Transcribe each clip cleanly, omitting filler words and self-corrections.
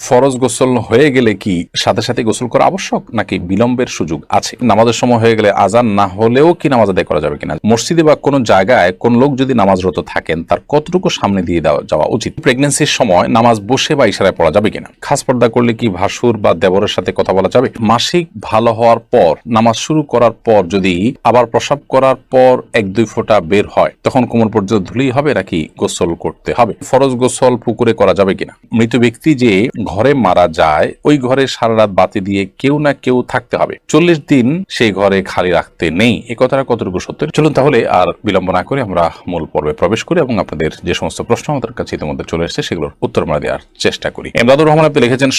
ফরজ গোসল হয়ে গেলে কি সাথে সাথে গোসল করা আবশ্যক নাকি বিলম্বের সুযোগ আছে? নামাজের সময় হয়ে গেলে আজান না হলেও কি নামাজ আদায় করা যাবে কিনা? মসজিদে বা কোনো জায়গায় কোন লোক যদি নামাজরত থাকেন তার কতটুকু সামনে দিয়ে যাওয়া উচিত? প্রেগন্যান্সির সময় নামাজ বসে বা ইশারায় পড়া যাবে কিনা? খাস পর্দা করলে কি ভাসুর বা দেবরের সাথে কথা বলা যাবে? মাসিক ভালো হওয়ার পর নামাজ শুরু করার পর যদি আবার প্রসাব করার পর 1-2 ফোঁটা বের হয় তখন কোমর পর্যন্ত ধুলেই হবে নাকি গোসল করতে হবে? ফরজ গোসল পুকুরে করা যাবে কিনা? মৃত ব্যক্তি যে ঘরে মারা যায় ওই ঘরে সারা রাত বাতি দিয়ে কেউ না কেউ থাকতে হবে, 40 দিন সেই ঘরে খালি রাখতে নেই, এ কথাটা কতটুকু সত্য? চলুন তাহলে আর বিলম্ব না করে আমরা মূল পর্বে প্রবেশ করি এবং আপনাদের যে সমস্ত প্রশ্ন আমাদের কাছে ইতিমধ্যে চলে এসেছে সেগুলোর উত্তর আমরা দেওয়ার চেষ্টা করি। এমদাদুর রহমান আপনি লিখেছেন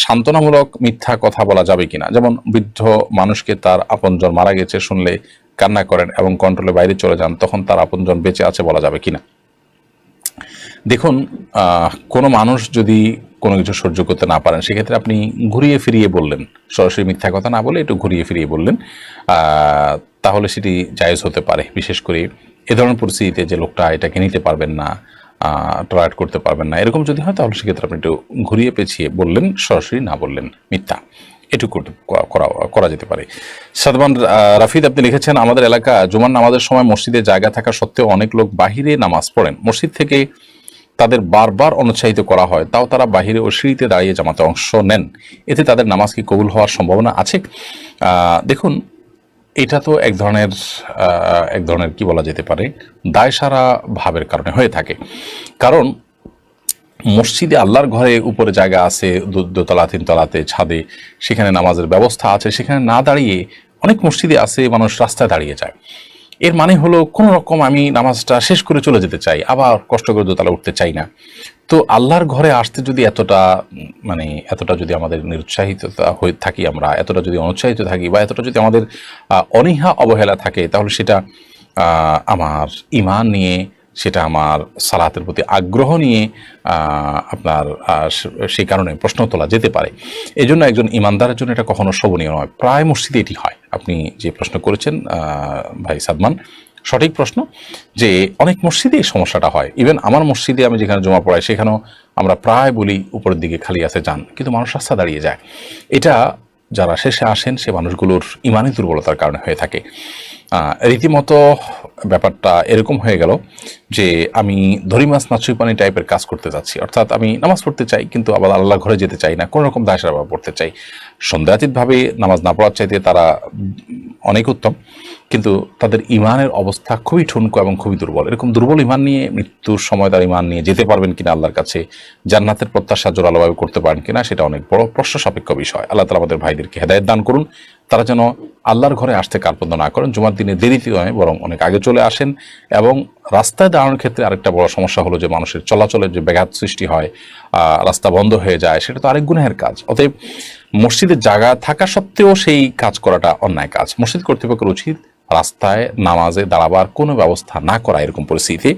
সান্ত্বনামূলক মিথ্যা কথা বলা যাবে কিনা, যেমন বৃদ্ধ মানুষকে তার আপনজন মারা গেছে শুনলে কান্না করেন এবং কন্ট্রোলের বাইরে চলে যান, তখন তার আপনজন বেঁচে আছে বলা যাবে কিনা? দেখুন, কোনো মানুষ যদি কোনো কিছু সহ্য করতে না পারেন সেক্ষেত্রে আপনি ঘুরিয়ে ফিরিয়ে বললেন, সরাসরি মিথ্যা কথা না বলে একটু ঘুরিয়ে ফিরিয়ে বললেন, তাহলে সেটি জায়েজ হতে পারে। বিশেষ করে এ ধরনের পরিস্থিতিতে যে লোকটা এটাকে নিতে পারবেন না, টলারেট করতে পারবেন না, এরকম যদি হয় তাহলে সেক্ষেত্রে আপনি একটু ঘুরিয়ে পেঁচিয়ে বললেন, সরাসরি না বললেন মিথ্যা, এটুকু করা যেতে পারে। সাদমান রাফিদ আপনি লিখেছেন, আমাদের এলাকা জুমার নামাজের সময় মসজিদে জায়গা থাকা সত্ত্বেও অনেক লোক বাহিরে নামাজ পড়েন, মসজিদ থেকে তাদের বারবার অনুৎসাহিত করা হয়, তাও তারা বাহিরে ও সিঁড়িতে দাঁড়িয়ে জামাতে অংশ নেন, এতে তাদের নামাজ কি কবুল হওয়ার সম্ভাবনা আছে? দেখুন, এটা তো এক ধরনের কি বলা যেতে পারে, দায়সারা ভাবের কারণে হয়ে থাকে। কারণ মসজিদে আল্লাহর ঘরে উপরে জায়গা আছে, দোতলা 3 তলাতে ছাদে, সেখানে নামাজের ব্যবস্থা আছে, সেখানে না দাঁড়িয়ে অনেক মসজিদে আছে মানুষ রাস্তায় দাঁড়িয়ে যায়। এর মানে হলো কোনো রকম আমি নামাজটা শেষ করে চলে যেতে চাই, আবার কষ্ট করে দোতলা উঠতে চাই না। তো আল্লাহর ঘরে আসতে যদি এতটা যদি আমাদের নিরুৎসাহিত হয়ে থাকি, আমরা এতটা যদি অনুৎসাহিত থাকি বা এতটা যদি আমাদের অনীহা অবহেলা থাকে, তাহলে সেটা আমার ঈমান নিয়ে, সেটা আমার সালাতের প্রতি আগ্রহ নিয়ে আপনার সেই কারণে প্রশ্ন তোলা যেতে পারে। এই জন্য একজন ইমানদারের জন্য এটা কখনো শোভনীয় নয়। প্রায় মসজিদে এটি হয়। আপনি যে প্রশ্ন করেছেন ভাই সাদমান, সঠিক প্রশ্ন, যে অনেক মসজিদে এই সমস্যাটা হয়। ইভেন আমার মসজিদে আমি যেখানে জমা পড়াই সেখানেও আমরা প্রায় বলি উপরের দিকে খালি আছে যান, কিন্তু মানুষ রাস্তা দাঁড়িয়ে যায়। এটা যারা শেষে আসেন সে মানুষগুলোর ইমানি দুর্বলতার কারণে হয়ে থাকে। রীতিমতো ব্যাপারটা এরকম হয়ে গেল যে আমি ধরি মাছ নাচুই পানি টাইপের কাজ করতে যাচ্ছি, অর্থাৎ আমি নামাজ পড়তে চাই কিন্তু আবার আল্লাহ ঘরে যেতে চাই না, কোনো রকম দায়সারা পড়তে চাই। সন্দেহাতীতভাবে নামাজ না পড়ার চাইতে তারা অনেক উত্তম, কিন্তু তাদের ইমানের অবস্থা খুবই ঠুনকো এবং খুবই দুর্বল। এরকম দুর্বল ইমান নিয়ে মৃত্যুর সময় তার ইমান নিয়ে যেতে পারবেন কিনা আল্লাহর কাছে, জান্নাতের প্রত্যাশা জোরালোভাবে করতে পারেন কিনা, সেটা অনেক বড় প্রশ্ন সাপেক্ষ বিষয়। আল্লাহ তাআলা আমাদের ভাইদেরকে হেদায়েত দান করুন, তারা যেন আল্লাহর ঘরে আসতে কার্পণ্য না করেন, জুমার দিনে দেরিতে নয় বরং অনেক আগে চলে আসেন। এবং রাস্তায় দাঁড়ানোর ক্ষেত্রে আরেকটা বড় সমস্যা হলো যে মানুষের চলাচলের যে ব্যাঘাত সৃষ্টি হয়, রাস্তা বন্ধ হয়ে যায়, সেটা তো আরেক গুনাহের কাজ। অতএব মসজিদের জায়গা থাকা সত্ত্বেও সেই কাজ করাটা অন্যায় কাজ। মসজিদ কর্তৃপক্ষের উচিত রাস্তায় নামাজে দাঁড়াবার কোনো ব্যবস্থা না করা এরকম পরিস্থিতি,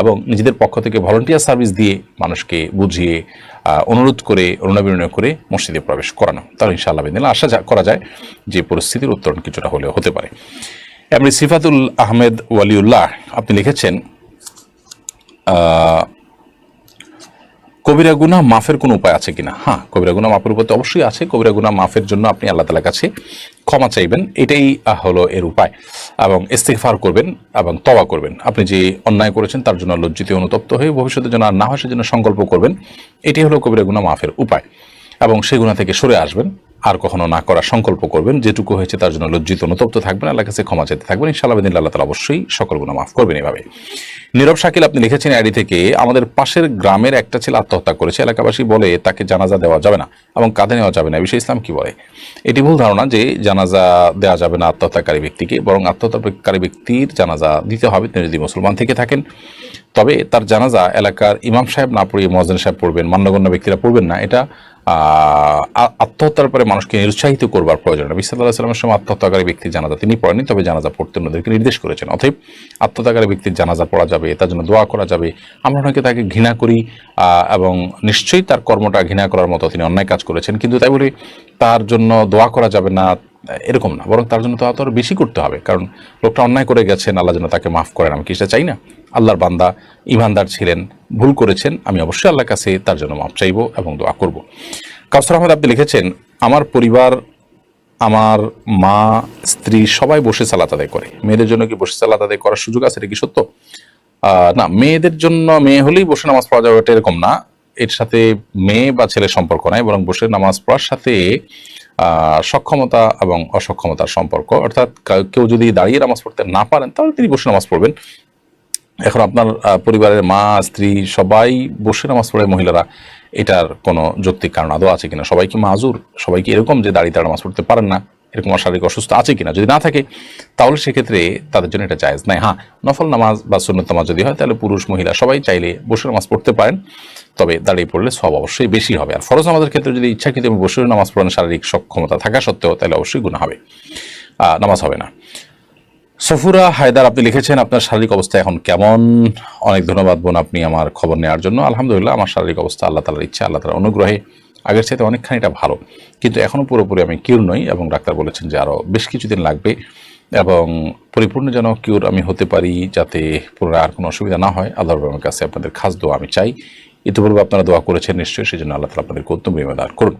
এবং নিজেদের পক্ষ থেকে ভলান্টিয়ার সার্ভিস দিয়ে মানুষকে বুঝিয়ে অনুরোধ করে অনুনয় করে মসজিদে প্রবেশ করানো, তাহলে ইনশাআল্লাহ বিদিন আশা করা যায় যে পরিস্থিতির উত্তরণ কিছুটা হলেও হতে পারে। এমনি সিফাতুল আহমেদ ওয়ালিউল্লাহ আপনি লিখেছেন, কবিরা গুনাহ মাফের কোনো উপায় আছে কিনা? হ্যাঁ, কবিরা গুনাহ মাফের উপায় তো অবশ্যই আছে। কবিরা গুনাহ মাফের জন্য আপনি আল্লাহ তাআলার কাছে ক্ষমা চাইবেন, এটাই হলো এর উপায়, এবং ইস্তিগফার করবেন এবং তওবা করবেন। আপনি যে অন্যায় করেছেন তার জন্য লজ্জিত অনুতপ্ত হয়ে ভবিষ্যতে যেন আর না হয় সেজন্য সংকল্প করবেন, এটাই হলো কবিরা গুনাহ মাফের উপায়। এবং সেই গুনাহ থেকে সরে আসবেন, আর কখনো না করার সংকল্প করবেন, যেটুকু হয়েছে তার জন্য লজ্জিত অনুতপ্ত থাকবেন, আল্লাহর কাছে ক্ষমা চাইতে থাকবেন, ইনশাআল্লাহ বিদিন আল্লাহ তাআলা অবশ্যই সকল গুনাহ মাফ করবেন। এভাবে নীরব শাকিল আপনি লিখেছেন আইডি থেকে, আমাদের পাশের গ্রামের একটা ছেলে আত্মহত্যা করেছে, এলাকাবাসী বলে তাকে জানাজা দেওয়া যাবে না এবং কাঁধে নেওয়া যাবে না, বিষয়ে ইসলাম কি বলে? এটি ভুল ধারণা যে জানাজা দেওয়া যাবে না আত্মহত্যাকারী ব্যক্তিকে, বরং আত্মহত্যাকারী ব্যক্তির জানাজা দিতে হবে তিনি যদি মুসলমান থেকে থাকেন। তবে তার জানাজা এলাকার ইমাম সাহেব না পড়িয়ে মুয়াজ্জিন সাহেব পড়বেন, মান্যগণ্য ব্যক্তিরা পড়বেন না। এটা আত্মহত্যার পরে মানুষকে নিরুৎসাহিত করবার প্রয়োজন। নবী সাল্লাল্লাহু আলাইহি ওয়াসাল্লামের সময় আত্মহত্যাকারী ব্যক্তির জানাজা তিনি পড়েননি, তবে জানাজা পড়তে অন্যদেরকে নির্দেশ করেছেন। অতএব আত্মহত্যাকারী ব্যক্তির জানাজা পড়া যাবে, তার জন্য দোয়া করা যাবে। আমরা অনেকে তাকে ঘৃণা করি এবং নিশ্চয়ই তার কর্মটা ঘৃণা করার মতো তিনি অন্যায় কাজ করেছেন, কিন্তু তাই বলে তার জন্য দোয়া করা যাবে না, এরকম না, বরং তার জন্য তো আরো বেশি করতে হবে, কারণ লোকটা অন্যায় করে গেছেন, আল্লাহ যেন তাকে মাফ করেন, আমি কি সেটা চাই না? আল্লাহর বান্দা, ইমানদার ছিলেন, ভুল করেছেন, আমি অবশ্যই আল্লাহর কাছে তার জন্য মাফ চাইবো এবং দোয়া করব। কাউসার আহমেদ আপনি লিখেছেন, আমার পরিবার, আমার মা, স্ত্রী সবাই বসে সালাত আদায় করে, মেয়েদের জন্য কি বসে সালাত আদায় করার সুযোগ আছে, এটা কি সত্য? না, মেয়েদের জন্য মেয়ে হলেই বসে নামাজ পড়া যাবে এটা এরকম না। এর সাথে মেয়ে বা ছেলের সম্পর্ক নাই, বরং বসে নামাজ পড়ার সাথে সক্ষমতা এবং অসক্ষমতার সম্পর্ক। অর্থাৎ কেউ যদি দাঁড়িয়ে নামাজ পড়তে না পারেন তাহলে তিনি বসে নামাজ পড়বেন। এখন আপনার পরিবারের মা, স্ত্রী সবাই বসে নামাজ পড়ে মহিলারা, এটার কোনো যৌক্তিক কারণ আদৌ আছে কিনা? সবাই কি মাজুর? সবাই কি এরকম যে দাঁড়িয়ে তারা নামাজ পড়তে পারেন না, এরকম শারীরিক অসুস্থ আছে কিনা? যদি না থাকে তাহলে সেক্ষেত্রে তাদের জন্য এটা জায়েজ নাই। হ্যাঁ, নফল নামাজ বা সুন্নত নামাজ যদি হয় তাহলে পুরুষ মহিলা সবাই চাইলে বসে নামাজ পড়তে পারেন, তবে দাঁড়িয়ে পড়লে সব অবশ্যই বেশি হবে। আর ফরজ নামাজের ক্ষেত্রে যদি ইচ্ছাকৃত বসে নামাজ পড়েন শারীরিক সক্ষমতা থাকা সত্ত্বেও, তাহলে অবশ্যই গুনাহ হবে, নামাজ হবে না। সফুরা হায়দার আপনি লিখেছেন, আপনার শারীরিক অবস্থা এখন কেমন? অনেক ধন্যবাদ বোন আপনি আমার খবর নেওয়ার জন্য। আলহামদুলিল্লাহ, আমার শারীরিক অবস্থা আল্লাহ তাআলার ইচ্ছা, আল্লাহ তাআলার অনুগ্রহে আগের চাইতে অনেকখানি এটা ভালো, কিন্তু এখনও পুরোপুরি আমি কিউর নই এবং ডাক্তার বলেছেন যে আরও বেশ কিছুদিন লাগবে এবং পরিপূর্ণ যেন কিউর আমি হতে পারি, যাতে পুনরায় আর কোনো অসুবিধা না হয়। আল্লাহর রহমের কাছে আপনাদের খাস দোয়া আমি চাই। ইতিপূর্বে আপনারা দোয়া করেছেন নিশ্চয়ই, সেই জন্য আল্লাহ তাআলা আপনাদের উত্তম বিনিময় দান করুন।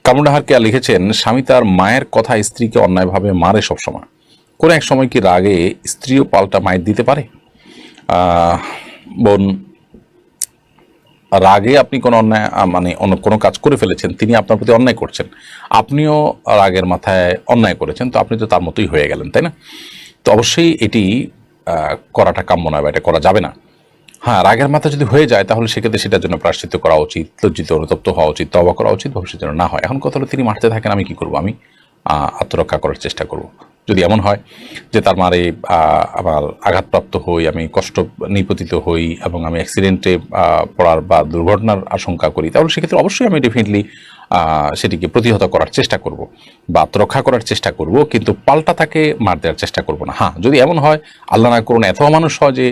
কামরুন্নাহার কেয়া লিখেছেন, স্বামী তার মায়ের কথা স্ত্রীকে অন্যায়ভাবে মারে সবসময়, কোনো এক সময় কি রাগে স্ত্রীও পাল্টা মায়ের দিতে পারে? বোন, রাগে আপনি কোনো অন্যায় মানে অন্য কোনো কাজ করে ফেলেছেন, তিনি আপনার প্রতি অন্যায় করছেন, আপনিও রাগের মাথায় অন্যায় করেছেন, তো আপনি তো তার মতোই হয়ে গেলেন, তাই না? তো অবশ্যই এটি করাটা কাম্য নয় বা এটা করা যাবে না। হ্যাঁ, রাগের মাথা যদি হয়ে যায় তাহলে সেক্ষেত্রে সেটার জন্য প্রায়শ্চিত্ত করা উচিত, লজ্জিত অনুতপ্ত হওয়া উচিত, তওবা করা উচিত, ভবিষ্যতে যেন না হয়। এখন কথা হলো, তিনি মারতে থাকেন, আমি কি করব? আমি আত্মরক্ষা করার চেষ্টা করব। যদি এমন হয় যে তার মারে আমার আঘাতপ্রাপ্ত হই, আমি কষ্ট নিপতিত হই এবং আমি অ্যাক্সিডেন্টে পড়ার বা দুর্ঘটনার আশঙ্কা করি, তাহলে সেক্ষেত্রে অবশ্যই আমি ডেফিনেটলি সেটিকে প্রতিহত করার চেষ্টা করব বা আত্মরক্ষা করার চেষ্টা করব, কিন্তু পাল্টা তাকে মার দেওয়ার চেষ্টা করব না। হ্যাঁ, যদি এমন হয়, আল্লাহ না করুন এত মানুষ হয় যে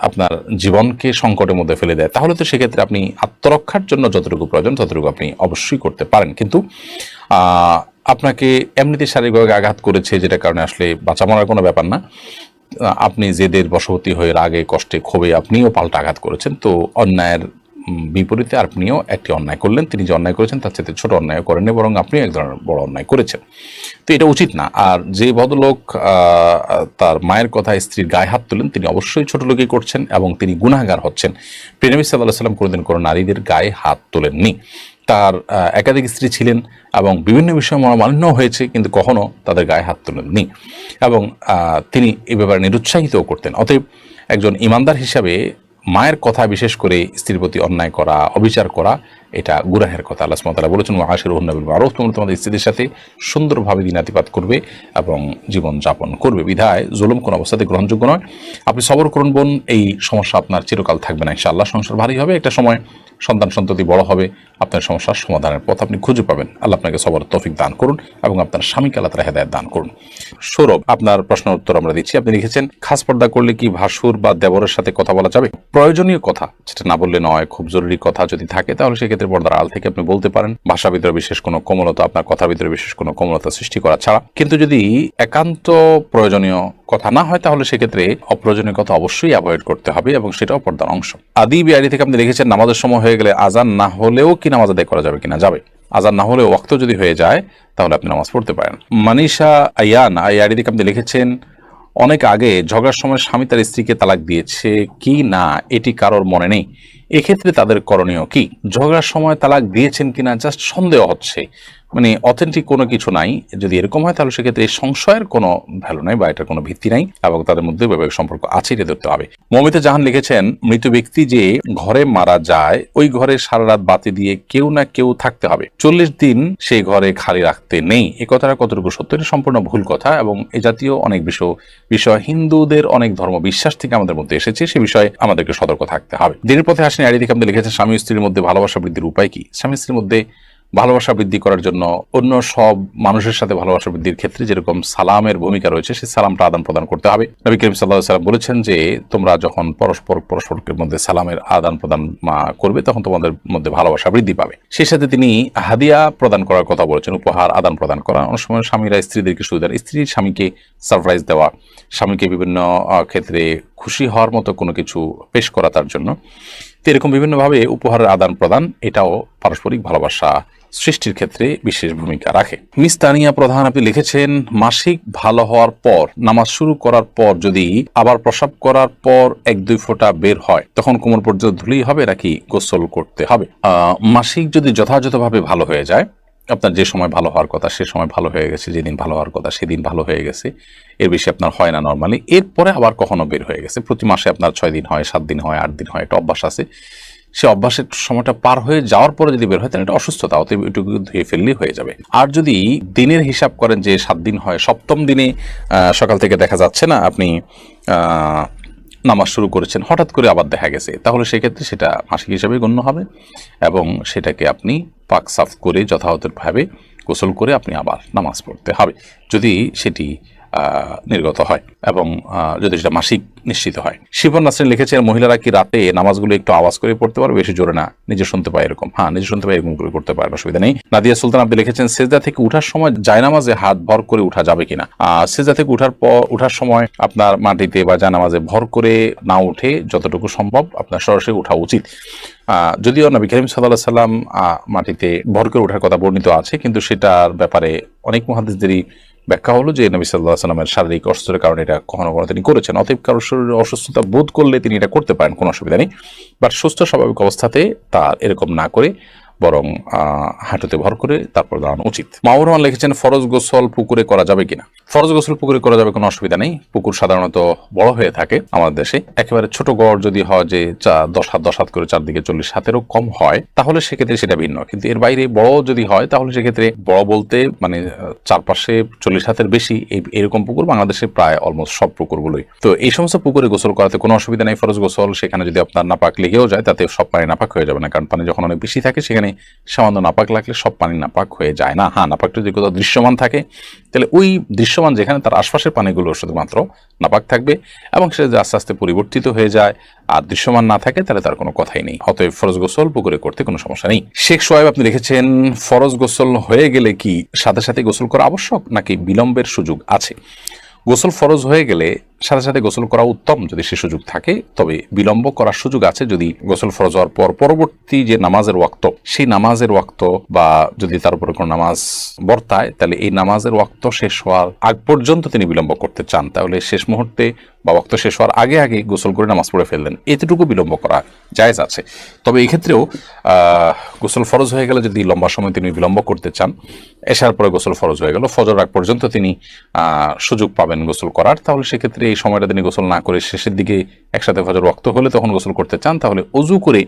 আপনার জীবনকে সংকটের মধ্যে ফেলে দেয়, তাহলে তো সেক্ষেত্রে আপনি আত্মরক্ষার জন্য যতটুকু প্রয়োজন ততটুকু আপনি অবশ্যই করতে পারেন। কিন্তু আপনাকে এমনিতে শারীরিকভাবে আঘাত করেছে, যেটা কারণে আসলে বাঁচা মরার কোনো ব্যাপার না, আপনি জেদের বশবর্তী হয়ে রাগে কষ্টে ক্ষোভে আপনিও পাল্টা আঘাত করেছেন, তো অন্যায়ের বিপরীতে আপনিও একটি অন্যায় করলেন। তিনি যে অন্যায় করেছেন তার চেয়ে ছোট অন্যায় করেননি, বরং আপনিও এক ধরনের বড় অন্যায় করেছেন, তো এটা উচিত না। আর যে ভদ্রলোক তার মায়ের কথা স্ত্রীর গায়ে হাত তুলেন, তিনি অবশ্যই ছোট লোকই করছেন এবং তিনি গুনাহগার হচ্ছেন। প্রিয় নবী সাল্লাল্লাহু আলাইহি ওয়াসাল্লাম কোনোদিন কোনো নারীদের গায়ে হাত তোলেননি। তার একাধিক স্ত্রী ছিলেন এবং বিভিন্ন বিষয়ে মনোমালিন্য হয়েছে, কিন্তু কখনো তাদের গায়ে হাত তোলেননি এবং তিনি এ ব্যাপারে নিরুৎসাহিতও করতেন। অতএব একজন ইমানদার হিসাবে মায়ের কথা, বিশেষ করে স্ত্রীর প্রতি অন্যায় করা, অবিচার করা, এটা গুনাহের কথা। আল্লাহ সুবহানাহু ওয়া তাআলা বলেছেন, ওয়াশিরুহুন্না বিল মারুফ, তোমরা তোমাদের স্ত্রীদের সাথে সুন্দরভাবে দিনাতিপাত করবে এবং জীবন যাপন করবে। বিধায় জুলুম কোন অবস্থাতে গ্রহণযোগ্য নয়। আপনি সবর করুন বোন, এই সমস্যা আপনার চিরকাল থাকবে না ইনশাআল্লাহ। সংসার ভারী হবে, একটা সময় সন্তান সন্ততি বড় হবে, আপনার সমস্যার সমাধানের পথ আপনি খুঁজে পাবেন। আল্লাহ আপনাকে সবর তৌফিক দান করুন এবং আপনার স্বামীকে আল্লাহ তাআলা হেদায়েত দান করুন। সৌরভ, আপনার প্রশ্নের উত্তর আমরা দিচ্ছি। আপনি লিখেছেন, খাস পর্দা করলে কি ভাসুর বা দেবরের সাথে কথা বলা যাবে? প্রয়োজনীয় কথা, যেটা না বললে নয়, খুব জরুরি কথা যদি থাকে তাহলে সেক্ষেত্রে পর্দার আড়াল থেকে আপনি বলতে পারেন, ভাষার ভিতরে বিশেষ কোনো কোমলতা, আপনার কথার ভিতরে বিশেষ কোনো কোমলতা সৃষ্টি করা ছাড়া। কিন্তু যদি একান্ত প্রয়োজনীয় কথা না হয় তাহলে সেক্ষেত্রে অপ্রয়োজনীয় কথা অবশ্যই অ্যাভয়েড করতে হবে এবং সেটাও পর্দার অংশ। আদি বিআরি থেকে আপনি লিখেছেন, নামাজের সময় হয়ে গেলে আজান না হলেও কি নামাজ আদায় করা যাবে কিনা? যাবে। আজান না হলেও ওয়াক্ত যদি হয়ে যায় তাহলে আপনি নামাজ পড়তে পারেন। মানিশা আয়ান আইআরি থেকে আপনি লিখেছেন, অনেক আগে ঝগড়ার সময় স্বামী তার স্ত্রীকে তালাক দিয়েছে কি না এটি কারোর মনে নেই, এক্ষেত্রে তাদের করণীয় কি? ঝগড়ার সময় তালাক দিয়েছেন কিনা জাস্ট সন্দেহ হচ্ছে, মানে অথেন্টিক কোনো কিছু নাই। যদি এরকম হয় তাহলে সেক্ষেত্রে এই সংশয়ের কোনো ভ্যালু নাই বা এটার কোনো ভিত্তি নাই এবং তাদের মধ্যে বৈবাহিক সম্পর্ক আছে, এটা ধরতে হবে। মমিতা জাহান লিখেছেন, মৃত ব্যক্তি যে ঘরে মারা যায় ওই ঘরে সারা রাত বাতি দিয়ে কেউ না কেউ থাকতে হবে, 40 দিন সেই ঘরে খালি রাখতে নেই। এই কথাটা কতটুকু সত্য? এটা সম্পূর্ণ ভুল কথা এবং এ জাতীয় অনেক বিষয় হিন্দুদের অনেক ধর্ম বিশ্বাস থেকে আমাদের মধ্যে এসেছে, সে বিষয়ে আমাদেরকে সতর্ক থাকতে হবে। দিনের পথে আসেন আড়ি থেকে আপনি লিখেছেন, স্বামী স্ত্রীর মধ্যে ভালোবাসা বৃদ্ধির উপায় কি? স্বামী স্ত্রীর মধ্যে ভালোবাসা বৃদ্ধি করার জন্য অন্য সব মানুষের সাথে ভালোবাসা বৃদ্ধির ক্ষেত্রে যেরকম সালামের ভূমিকা রয়েছে, সেই সালামটা আদান প্রদান করতে হবে। নবী করিম সাল্লাল্লাহু আলাইহি ওয়াসাল্লাম বলেছেন যে তোমরা যখন পরস্পরের মধ্যে সালামের আদান প্রদান করবে তখন তোমাদের মধ্যে ভালোবাসা বৃদ্ধি পাবে। সেই সাথে তিনি হাদিয়া প্রদান করার কথা বলেছেন, উপহার আদান প্রদান করা। অনেক সময় স্বামীরা স্ত্রীদেরকে সুবিধা, স্ত্রী স্বামীকে সারপ্রাইজ দেওয়া, স্বামীকে বিভিন্ন ক্ষেত্রে খুশি হওয়ার মতো কোনো কিছু পেশ করা তার জন্য। তো এরকম বিভিন্নভাবে উপহারের আদান প্রদান, এটাও পারস্পরিক ভালোবাসা সৃষ্টির ক্ষেত্রে বিশেষ ভূমিকা রাখে। মিস তানিয়া প্রধান আপনি লিখেছেন, মাসিক ভালো হওয়ার পর নামাজ শুরু করার পর যদি আবার প্রস্রাব করার পর 1-2 ফোঁটা বের হয় তখন কোমর পর্যন্ত ধুলেই হবে নাকি গোসল করতে হবে? মাসিক যদি যথাযথভাবে ভালো হয়ে যায়, আপনার যে সময় ভালো হওয়ার কথা সে সময় ভালো হয়ে গেছে, যেদিন ভালো হওয়ার কথা সেদিন ভালো হয়ে গেছে, এর বেশি আপনার হয় না নর্মালি, এরপরে আবার কখনো বের হয়ে গেছে, প্রতি মাসে আপনার 6 দিন হয়, 7 দিন হয়, 8 দিন হয়, একটা অভ্যাস আছে, সে অভ্যাসের সময়টা পার হয়ে যাওয়ার পরে যদি বের হয় তাহলে এটা অসুস্থতা, অতএব এটুকু ধুয়ে ফেললেই হয়ে যাবে। আর যদি দিনের হিসাব করেন যে 7 দিন হয়, 7ম দিনে সকাল থেকে দেখা যাচ্ছে না আপনি নামাজ শুরু করেছেন, হঠাৎ করে আবার দেখা গেছে, তাহলে সেক্ষেত্রে সেটা মাসিক হিসাবে গণ্য হবে এবং সেটাকে আপনি পাক সাফ করে যথাযথভাবে গোসল করে আপনি আবার নামাজ পড়তে হবে যদি সেটি নির্গত হয় এবং যদি সেটা মাসিক নিশ্চিত হয়। শিবন নাসরিন লিখেছেন, মহিলারা কি রাতে নামাজগুলো একটু আওয়াজ করে পড়তে পারবে, বেশি জোরে না, নিজে শুনতে পায় এরকম? হ্যাঁ, নিজে শুনতে পায় এরকম করে করতে পারে, অসুবিধা নেই। নাদিয়া সুলতান আপনি লিখেছেন, সেজদা থেকে উঠার সময় জায়নামাজে হাত ভর করে উঠা যাবে কিনা? সেজদা থেকে উঠার সময় আপনার মাটিতে বা জায়নামাজে ভর করে না উঠে যতটুকু সম্ভব আপনার সরাসরি উঠা উচিত। যদিও নবী করিম সাল্লাল্লাহু আলাইহি ওয়াসাল্লাম মাটিতে ভর করে ওঠার কথা বর্ণিত আছে, কিন্তু সেটার ব্যাপারে অনেক মুহাদ্দিসদেরই ব্যাখ্যা হলো যে নবী সাল্লাল্লাহু আলাইহি ওয়াসাল্লামের শারীরিক অসুস্থতার কারণে এটা কখনো কখনো তিনি করেছেন, অতএব কারোর শরীরে অসুস্থতা বোধ করলে তিনি এটা করতে পারেন, কোনো অসুবিধা নেই। বাট সুস্থ স্বাভাবিক অবস্থাতে তার এরকম না করে বরং হাঁটুতে ভর করে তারপর দাঁড়ানো উচিত। মাহবুব রহমান লিখেছেন, ফরজ গোসল পুকুরে করা যাবে কিনা? ফরজ গোসল পুকুরে করা যাবে, কোনো অসুবিধা নেই। পুকুর সাধারণত বড় হয়ে থাকে আমাদের দেশে, একেবারে ছোট গড় যদি হয় যে 10 হাত করে চারদিকে 40 হাতেরও কম হয় তাহলে সেক্ষেত্রে সেটা ভিন্ন, কিন্তু এর বাইরে বড় যদি হয় তাহলে সেক্ষেত্রে বড় বলতে মানে চারপাশে 40 হাতের বেশি এরকম পুকুর বাংলাদেশে প্রায় অলমোস্ট সব পুকুরগুলোই। তো এই সমস্ত পুকুরে গোসল করাতে কোনো অসুবিধা নেই। ফরজ গোসল, সেখানে যদি আপনার নাপাক লেগেও যায় তাতে সব পানি নাপাক হয়ে যাবে না, কারণ পানি যখন অনেক বেশি থাকে সেখানে সামান্য নাপাক লাগলে সব পানি নাপাক হয়ে যায় না। হ্যাঁ, নাপাকটা যদি কোথাও দৃশ্যমান থাকে তাহলে ওই দৃশ্যমান যেখানে তার আশপাশের পানিগুলো শুধুমাত্র নাপাক থাকবে এবং সেটা যদি আস্তে আস্তে পরিবর্তিত হয়ে যায় আর দৃশ্যমান না থাকে তাহলে তার কোনো কথাই নেই। অতএব ফরজ গোসল পুকুরে করতে কোনো সমস্যা নেই। শেখ সোহাইব আপনি লিখেছেন, ফরজ গোসল হয়ে গেলে কি সাথে সাথে গোসল করা আবশ্যক নাকি বিলম্বের সুযোগ আছে? গোসল ফরজ হয়ে গেলে সাথে সাথে গোসল করা উত্তম যদি সে সুযোগ থাকে, তবে বিলম্ব করার সুযোগ আছে যদি গোসল ফরজ হওয়ার পর পরবর্তী যে নামাজের ওয়াক্ত সেই নামাজের ওয়াক্ত বা যদি তার উপরে কোনো নামাজ বর্তায় তাহলে এই নামাজের ওয়াক্ত শেষ হওয়ার আগ পর্যন্ত তিনি বিলম্ব করতে চান, তাহলে শেষ মুহূর্তে বা ওয়াক্ত শেষ হওয়ার আগে আগে গোসল করে নামাজ পড়ে ফেললেন, এতটুকু বিলম্ব করা জায়েজ আছে। তবে এই ক্ষেত্রেও গোসল ফরজ হয়ে গেলে যদি লম্বা সময় তিনি বিলম্ব করতে চান, এশার পরে গোসল ফরজ হয়ে গেল, ফজর আগ পর্যন্ত তিনি সুযোগ পাবেন গোসল করার, তাহলে সেক্ষেত্রে এই সময়টা তিনি গোসল না করে শেষের দিকে একসাথে ফজর ওয়াক্ত হলে তখন গোসল করতে চান, তাহলে অজু করে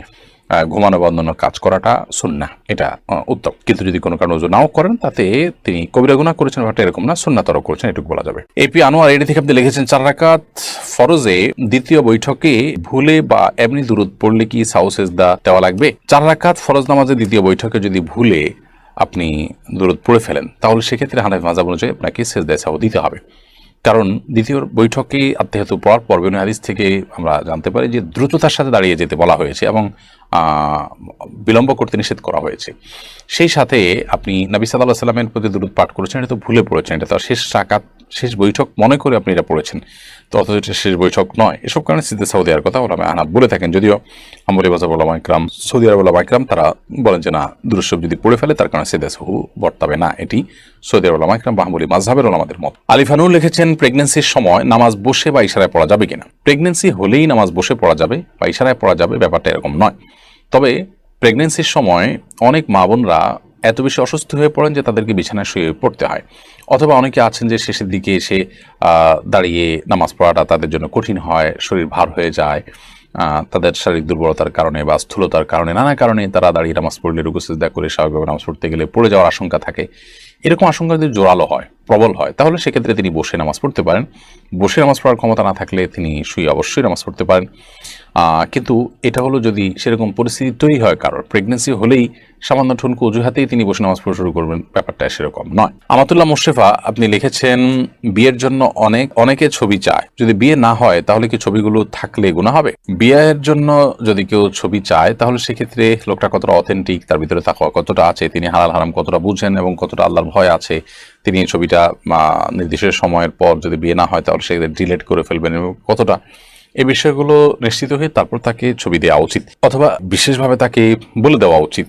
ঘুমানো বা অন্যান্য কাজ করাটা সুন্নাহ, এটা উত্তম। কিন্তু যদি কোনো কারণে অজু নাও করেন তাতে তিনি কবিরা গুনাহ করেছেন ব্যাপারটা এরকম না, সুন্নাতর করেছেন, এটুকু বলা যাবে। এপি আনোয়ার এডি থেকে আপনি লিখেছেন, 4 রাকাত ফরজে দ্বিতীয় বৈঠকে ভুলে বা এমনি দুরূদ পড়লে কি সাউ সেজদা দেওয়া লাগবে? 4 রাকাত ফরজ নামাজের দ্বিতীয় বৈঠকে যদি ভুলে আপনি দুরূদ পড়ে ফেলেন তাহলে সেক্ষেত্রে হানাফি মাযহাব অনুযায়ী আপনাকে সেজদায়ে সাহু দিতে হবে, কারণ দ্বিতীয় বৈঠকে আত্মাহিয়াতু পড়ার পর বিভিন্ন হাদিস থেকে আমরা জানতে পারি যে দ্রুততার সাথে দাঁড়িয়ে যেতে বলা হয়েছে এবং বিলম্ব করতে নিষেধ করা হয়েছে। সেই সাথে আপনি নবী সাল্লাল্লাহু আলাইহি ওয়াসাল্লামের প্রতি দুরূদ পাঠ করেছেন, এটা তো ভুলে পড়েছেন, এটা তো শেষ রাকাত শেষ বৈঠক মনে করে আপনি এটা পড়েছেন, তো অথচ এটা শেষ বৈঠক নয়। এসব কারণে সিদ্ধে সাউ দেওয়ার কথা ওলামা আহনাফ বলে থাকেন, যদিও হাম্বলী মাযহাব ওলামা ইকরাম, সৌদি আরব ওলামা ইকরাম তারা বলেন যে না, দুরূদ শরীফ যদি পড়ে ফেলে তার কারণে সিদ্ধে সাহু বর্তাবে না, এটি সৌদি আরব ওলামা ইকরাম বা হাম্বলী মাযহাবের ওলামাদের মত। আলিফানুর লিখেছেন, প্রেগন্যান্সির সময় নামাজ বসে বা ইশারায় পড়া যাবে কিনা? প্রেগন্যান্সি হলেই নামাজ বসে পড়া যাবে বা ইশারায় পড়া যাবে, ব্যাপারটা এরকম নয়। তবে প্রেগন্যান্সির সময় অনেক মা বোনরা এত বেশি অসুস্থ হয়ে পড়েন যে তাদেরকে বিছানায় শুয়ে পড়তে হয়, অথবা অনেকে আছেন যে শেষের দিকে এসে দাঁড়িয়ে নামাজ পড়াটা তাদের জন্য কঠিন হয়, শরীর ভার হয়ে যায়, তাদের শারীরিক দুর্বলতার কারণে বা স্থূলতার কারণে নানা কারণে তারা দাঁড়িয়ে নামাজ পড়লে রুকু সিজদা করে স্বাভাবিকভাবে নামাজ পড়তে গেলে পড়ে যাওয়ার আশঙ্কা থাকে। এরকম আশঙ্কা যদি জোরালো হয় প্রবল হয়, তাহলে সেক্ষেত্রে তিনি বসে নামাজ পড়তে পারেন। বসে নামাজ পড়ার ক্ষমতা না থাকলে তিনি শুয়ে অবশ্যই নামাজ পড়তে পারেন। কিন্তু এটা হলো যদি সেরকম পরিস্থিতি তৈরি হয়, কারোর প্রেগনেন্সি হলেই সামান্য ঠুনকো অজুহাতেই তিনি বসে নামাজ পড়া শুরু করবেন, ব্যাপারটা সেরকম নয়। আমাতুল্লাহ মোশরেফা আপনি লিখেছেন, বিয়ের জন্য অনেকে ছবি চায়, যদি বিয়ে না হয় তাহলে কি ছবিগুলো থাকলে গুনাহ হবে? বিয়ের জন্য যদি কেউ ছবি চায় তাহলে সেক্ষেত্রে লোকটা কতটা অথেন্টিক, তার ভিতরে তাকওয়া কতটা আছে, তিনি হালাল হারাম কতটা বুঝেন এবং কতটা আল্লাহর ভয় আছে, তিনি এই ছবিটা নির্দিষ্ট সময়ের পর যদি বিয়ে না হয় তাহলে সেক্ষেত্রে ডিলেট করে ফেলবেন এবং কতটা, এই বিষয়গুলো নিশ্চিত হয়ে তারপর তাকে ছবি দেওয়া উচিত, অথবা বিশেষভাবে তাকে বলে দেওয়া উচিত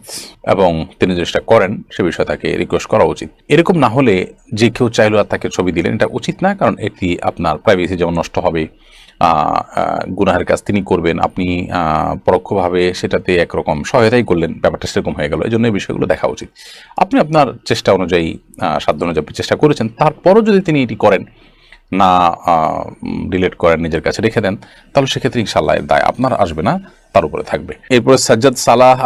এবং তিনি যেটা করেন সে বিষয়ে তাকে রিকোয়েস্ট করা উচিত। এরকম না হলে যে কেউ চাইলো আর তাকে ছবি দিলেন, এটা উচিত না, কারণ এটি আপনার প্রাইভেসি যেমন নষ্ট হবে, গুনাহের কাজ তিনি করবেন, আপনি পরোক্ষভাবে সেটাতে একরকম সহায়তাই করলেন, ব্যাপারটা সেরকম হয়ে গেল। এই জন্য এই বিষয়গুলো দেখা উচিত। আপনি আপনার চেষ্টা অনুযায়ী, সাধ্য অনুযায়ী চেষ্টা করেছেন, তারপরও যদি তিনি এটি করেন না, ডিলিট করেন, নিজের কাছে রেখে দেন, তাহলে সেক্ষেত্রে ইনশাআল্লাহ এর দায় আপনার আসবে না, তার উপরে থাকবে। এরপরে সাজ্জাদ সালেহ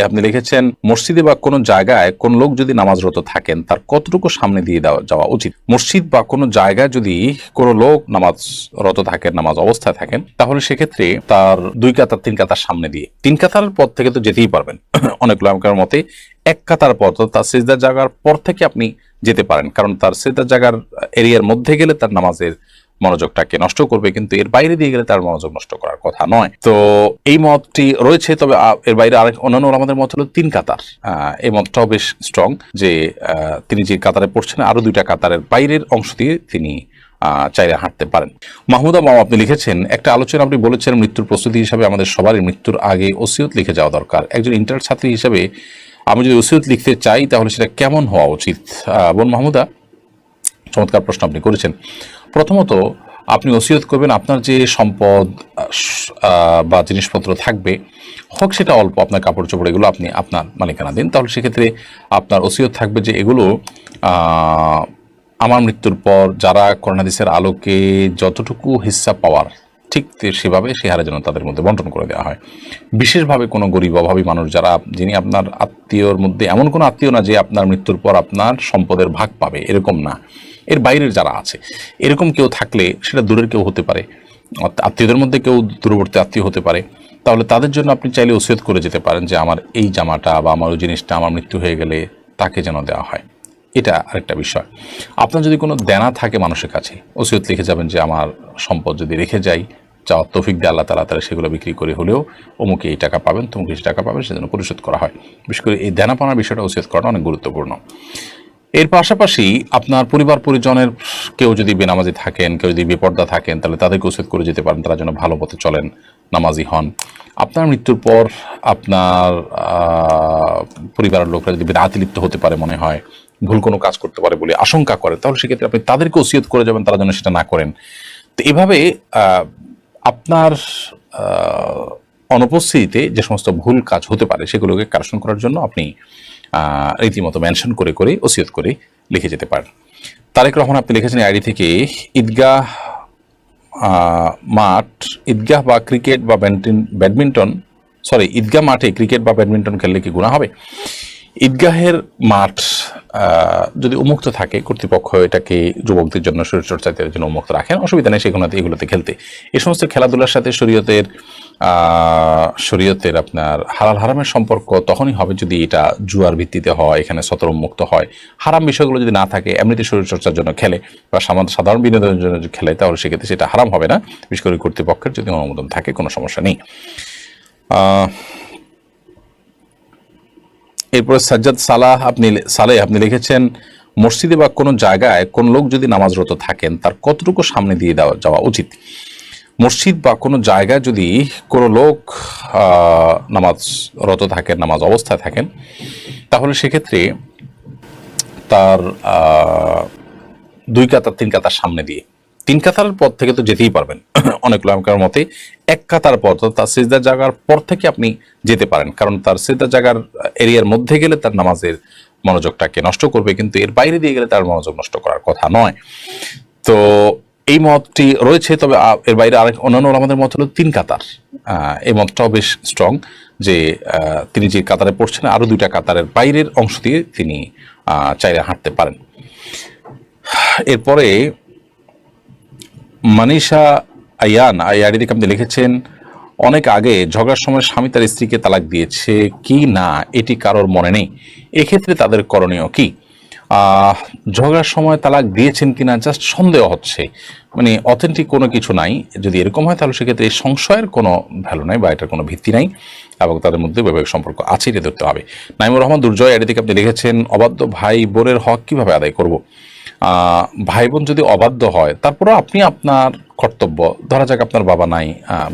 আপনি লিখেছেন, মসজিদে বা কোনো জায়গায় কোন লোক যদি নামাজরত থাকেন তার কতটুকু সামনে দিয়ে যাওয়া উচিত? মসজিদ বা কোনো জায়গায় যদি কোনো লোক নামাজরত থাকেন, নামাজ অবস্থায় থাকেন, তাহলে সেক্ষেত্রে তার 2 কাতার 3 কাতার সামনে দিয়ে, 3 কাতারের পর থেকে তো যেতেই পারবেন। অনেক উলামার মতে 1 কাতার পর, তার সিজদার জায়গার পর থেকে আপনি যেতে পারেন, কারণ তার সিজদার জায়গার এরিয়ার মধ্যে গেলে তার নামাজের মনোযোগটাকে নষ্ট করবে, কিন্তু এর বাইরে দিয়ে গেলে তার মনোযোগ নষ্ট করার কথা নয়। তো এই মতটি রয়েছে, তবে এর বাইরে আরেক অন্যান্য আমাদের মত হলো 3 কাতার। এই মতটাও বেশ স্ট্রং, যে তিনি যে কাতারে পড়ছেন আরো 2টা কাতারের বাইরের অংশ দিয়ে তিনি চাইলে হাঁটতে পারেন। মাহমুদা মামা আপনি লিখেছেন, একটা আলোচনা আপনি বলেছেন মৃত্যুর প্রস্তুতি হিসাবে আমাদের সবারই মৃত্যুর আগে ওসিয়ত লিখে যাওয়া দরকার। একজন ইন্টার ছাত্রী হিসাবে আমি যদি ওসিয়ত লিখতে চাই তাহলে সেটা কেমন হওয়া উচিত? বোন মাহমুদা, চমৎকার প্রশ্ন আপনি করেছেন। প্রথমত আপনি ওসিয়ত করবেন আপনার যে সম্পদ বা জিনিসপত্র থাকবে, হোক সেটা অল্প, আপনার কাপড় চোপড়, এগুলো আপনি আপনার মালিকানা দিন। তাহলে সেক্ষেত্রে আপনার ওসিয়ত থাকবে যে এগুলো আমার মৃত্যুর পর যারা কোরআন হাদিসের আলোকে যতটুকু হিস্সা পাওয়ার, ঠিক সেভাবে সে হারে যেন তাদের মধ্যে বন্টন করে দেওয়া হয়। বিশেষভাবে কোনো গরিব অভাবী মানুষ যারা, যিনি আপনার আত্মীয়র মধ্যে এমন কোনো আত্মীয় না যে আপনার মৃত্যুর পর আপনার সম্পদের ভাগ পাবে, এরকম না, এর বাইরের যারা আছে, এরকম কেউ থাকলে, সেটা দূরের কেউ হতে পারে, আত্মীয়দের মধ্যে কেউ দূরবর্তী আত্মীয় হতে পারে, তাহলে তাদের জন্য আপনি চাইলে ওসিয়ত করে যেতে পারেন যে আমার এই জামাটা বা আমার ওই জিনিসটা আমার মৃত্যু হয়ে গেলে তাকে যেন দেওয়া হয়। এটা আরেকটা বিষয়। আপনার যদি কোনো দেনা থাকে মানুষের কাছে, ওসিয়ত লিখে যাবেন যে আমার সম্পদ যদি রেখে যাই, চাওয়ার তৌফিক দিয়ে আল্লাহ তাআলা সেগুলো বিক্রি করে হলেও অমুকে এই টাকা পাবেন, তমুকে এই টাকা পাবেন, সেজন্য পরিশোধ করা হয়। বিশেষ করে এই দেনা পাওনার বিষয়টা ওসিয়ত করাটা অনেক গুরুত্বপূর্ণ। এর পাশাপাশি আপনার পরিবার পরিজনের কেউ যদি বেনামাজি থাকেন, কেউ যদি বেপর্দা থাকেন, তাহলে তাদেরকে ওসিয়ত করে যেতে পারেন, তারা যেন ভালো পথে চলেন, নামাজি হন। আপনার মৃত্যুর পর আপনার পরিবারের লোকরা যদি বিদআতে লিপ্ত হতে পারে মনে হয়, ভুল কোনো কাজ করতে পারে বলে আশঙ্কা করেন, তাহলে সেক্ষেত্রে আপনি তাদেরকে ওসিয়ত করে যাবেন, তারা যেন সেটা না করেন। তো এভাবে আপনার অনুপস্থিতিতে যে সমস্ত ভুল কাজ হতে পারে সেগুলোকে কারেকশন করার জন্য আপনি রীতিমতো মেনশন করে করে ওসিয়ত করে লিখে যেতে পারেন। তারেক রহমান আপনি লিখেছেন আইডি থেকে, ঈদগাহ বা ক্রিকেট বা ব্যাডমিন্টন, ঈদগাহ মাঠে ক্রিকেট বা ব্যাডমিন্টন খেললে কি গুনাহ হবে? ঈদগাহের মাঠ যদি উন্মুক্ত থাকে, কর্তৃপক্ষ এটাকে যুবকদের জন্য, শরীরচর্চাদের জন্য উন্মুক্ত রাখেন, অসুবিধা নেই এগুলোতে খেলতে। এই সমস্ত খেলাধুলার সাথে শরীয়তের আপনার হালাল হারামের সম্পর্ক তখনই হবে যদি এটা জুয়ার ভিত্তিতে হয়, এখানে সতর উন্মুক্ত হয়। হারাম বিষয়গুলো যদি না থাকে, এমনিতে শরীরচর্চার জন্য খেলে বা সাধারণ বিনোদনের জন্য খেলে, তাহলে সেক্ষেত্রে সেটা হারাম হবে না, বিশেষ করে কর্তৃপক্ষের যদি অনুমোদন থাকে, কোনো সমস্যা নেই। এরপরে সাজ্জাদ সালেহ আপনি লিখেছেন, মসজিদে বা কোনো জায়গায় কোন লোক যদি নামাজরত থাকেন তার কতটুকু সামনে দিয়ে যাওয়া উচিত? মসজিদ বা কোনো জায়গায় যদি কোনো লোক নামাজরত থাকেন, নামাজ অবস্থায় থাকেন, তাহলে সেক্ষেত্রে তার 2 কাতার 3 কাতার সামনে দিয়ে, 3 কাতারের পর থেকে তো যেতেই পারবেন। অনেক উলামার মতে 1 কাতার পর, তার সিজদার জায়গার পর থেকে আপনি যেতে পারেন, কারণ তার সিজদার জায়গার এরিয়ার মধ্যে গেলে তার নামাজের মনোযোগটাকে নষ্ট করবে, কিন্তু এর বাইরে দিয়ে গেলে তার মনোযোগ নষ্ট করার কথা নয়। তো এই মতটি রয়েছে, তবে এর বাইরে আরেক অন্যান্য আমাদের মত হলো 3 কাতার। এই মতটাও বেশ স্ট্রং, যে তিনি যে কাতারে পড়ছেন আরো 2টা কাতারের বাইরের অংশ দিয়ে তিনি চাইলে হাঁটতে পারেন। এরপরে মানিষা আয়ান আইডি থেকে আপনি লিখেছেন, অনেক আগে ঝগড়ার সময় স্বামী তার স্ত্রীকে তালাক দিয়েছে কি না এটি কারোর মনে নেই, এক্ষেত্রে তাদের করণীয় কি? ঝগড়ার সময় তালাক দিয়েছেন কিনা জাস্ট সন্দেহ হচ্ছে, মানে অথেন্টিক কোনো কিছু নাই। যদি এরকম হয় তাহলে সেক্ষেত্রে এই সংশয়ের কোনো ভ্যালু নাই বা এটার কোনো ভিত্তি নাই এবং তাদের মধ্যে বৈবাহিক সম্পর্ক আছে, এটা ধরতে হবে। নাইমুর রহমান দুর্জয় আইডি থেকে আপনি লিখেছেন, অবাধ্য ভাই বোনের হক কিভাবে আদায় করব? ভাই বোন যদি অবাধ্য হয় তারপরেও আপনি আপনার কর্তব্য, ধরা যাক আপনার বাবা নাই,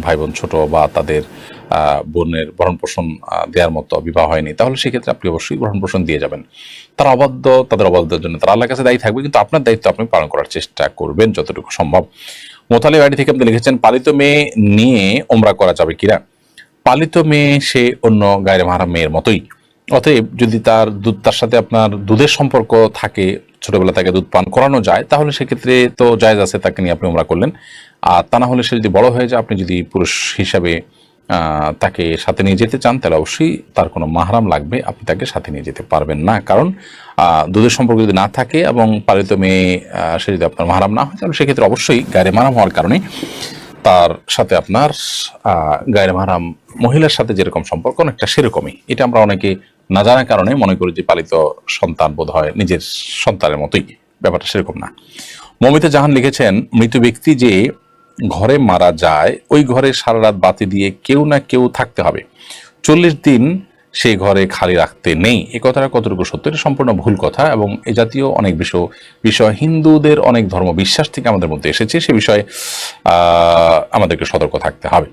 ভাই বোন ছোট বা তাদের বোনের ভরণ পোষণ দেওয়ার মতো বিবাহ হয়নি, তাহলে সেক্ষেত্রে আপনি অবশ্যই ভরণ পোষণ দিয়ে যাবেন। তারা অবাধ্য, তাদের অবাধ্যের জন্য তারা আল্লাহর কাছে দায়ী থাকবে, কিন্তু আপনার দায়িত্ব আপনি পালন করার চেষ্টা করবেন যতটুকু সম্ভব। মোতালে বাড়ি থেকে আপনি লিখেছেন, পালিত মেয়ে নিয়ে ওমরা করা যাবে কিনা? পালিত মেয়ে সে অন্য গায়রে মাহরাম মেয়ের মতোই, অতএব যদি তার সাথে আপনার দুধের সম্পর্ক থাকে, ছোটবেলা তাকে দুধ পান করানো যায়, তাহলে সেক্ষেত্রে তো জায়েজ আছে, তাকে নিয়ে আপনি ওমরা করলেন। আর তা না হলে সে যদি বড় হয়ে যায়, আপনি যদি পুরুষ হিসাবে তাকে সাথে নিয়ে যেতে চান, তাহলে অবশ্যই তার কোনো মাহরাম লাগবে, আপনি তাকে সাথে নিয়ে যেতে পারবেন না। কারণ দুধের সম্পর্ক যদি না থাকে এবং পালিত মেয়ে সে যদি আপনার মাহরাম না হয়, তাহলে সেক্ষেত্রে অবশ্যই গায়রে মাহরাম হওয়ার কারণে তার সাথে আপনার গায়রে মাহরাম মহিলার সাথে যেরকম সম্পর্ক অনেকটা সেরকমই। এটা আমরা অনেকে না জানার কারণে মনে করি যে পালিত সন্তান বোধ হয় নিজের সন্তানের মতোই, ব্যাপারটা সেরকম না। মমিতা জাহান লিখেছেন, মৃত ব্যক্তি যে ঘরে মারা যায় ওই ঘরে সারা রাত বাতি দিয়ে কেউ না কেউ থাকতে হবে, 40 দিন সেই ঘরে খালি রাখতে নেই। এ কথাটা কতটুকু সত্য? এটা সম্পূর্ণ ভুল কথা এবং এ জাতীয় অনেক বিষয় হিন্দুদের অনেক ধর্ম বিশ্বাস থেকে আমাদের মধ্যে এসেছে, সে বিষয়ে আমাদেরকে সতর্ক থাকতে হবে।